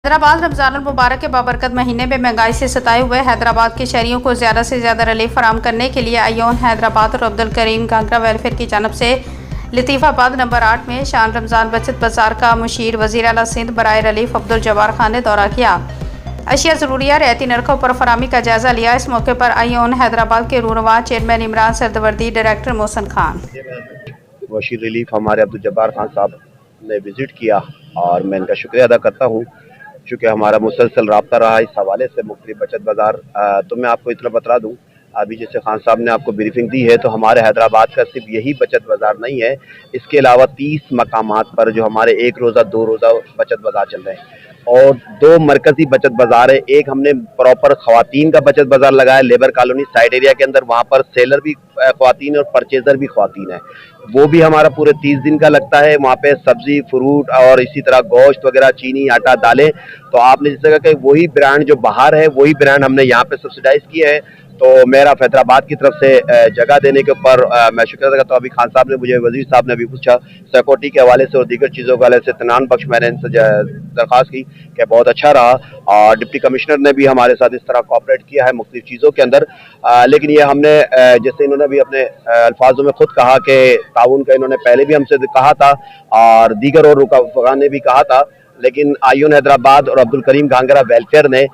हैदराबाद रमजान मुबारक के बाबरकत महीने में महंगाई से सताए हुए हैदराबाद के शहरियों को ज़्यादा से ज़्यादा रिलीफ फराहम करने के लिए आयोन हैदराबाद और अब्दुल करीम गांगरा वेलफेयर की जानब से लतीफ़ाबाद नंबर 8 में शान रमज़ान बचत बाज़ार का मुशीर वज़ीर आला सिंध बराए रिलीफ अब्दुल जब्बार खान ने दौरा किया। अशिया ज़रूरिया रियायती नरखों पर फराहमी का जायज़ा लिया। इस मौके पर आयोन हैदराबाद के रूरवा चेयरमैन इमरान सरदवर्दी, डायरेक्टर मोहसन खान, मुशीर रिलीफ हमारे अब्दुल जब्बार खान साहब ने विज़िट किया और मैं इनका शुक्रिया अदा करता हूँ चूँकि हमारा मुसलसल रब्ता रहा इस हवाले से मुख्तलिफ बचत बाज़ार। तो मैं आपको इतना बता दूँ, अभी जैसे खान साहब ने आपको ब्रीफिंग दी है, तो हमारे हैदराबाद का सिर्फ यही बचत बाज़ार नहीं है, इसके अलावा 30 मकामात पर जो हमारे 1 रोज़ा 2 रोज़ा बचत बाज़ार चल रहे हैं और 2 मरकज़ी बचत बाज़ार है। एक हमने प्रॉपर ख़वातीन का बचत बाज़ार लगाया लेबर कॉलोनी साइड एरिया के अंदर, वहाँ पर सेलर भी ख़वातीन है और परचेज़र भी ख़वातीन है। वो भी हमारा पूरे 30 दिन का लगता है। वहाँ पे सब्ज़ी, फ्रूट और इसी तरह गोश्त वगैरह, चीनी, आटा, दालें। तो आपने जिस जगह कि वही ब्रांड जो बाहर है वही ब्रांड हमने यहाँ पे सब्सिडाइज़ किया है। तो मेरा हैदराबाद की तरफ से जगह देने के ऊपर मैं शुक्रिया अदा करता हूँ। अभी खान साहब ने मुझे, वज़ीर साहब ने भी पूछा सिक्योरिटी के हवाले से और दीगर चीज़ों के हवाले से, इत्मीनान बख्श मैंने इनसे दरख्वास्त की कि बहुत अच्छा रहा और डिप्टी कमिश्नर ने भी हमारे साथ इस तरह कोऑपरेट किया है मुख्तलिफ चीज़ों के अंदर। लेकिन ये हमने जैसे इन्होंने भी अपने अल्फाजों में खुद कहा कि ताउन का इन्होंने पहले भी हमसे कहा था और दीगर और रुकान ने भी कहा था, लेकिन आयोन हैदराबाद और अब्दुल करीम गांगरा वेलफेयर ने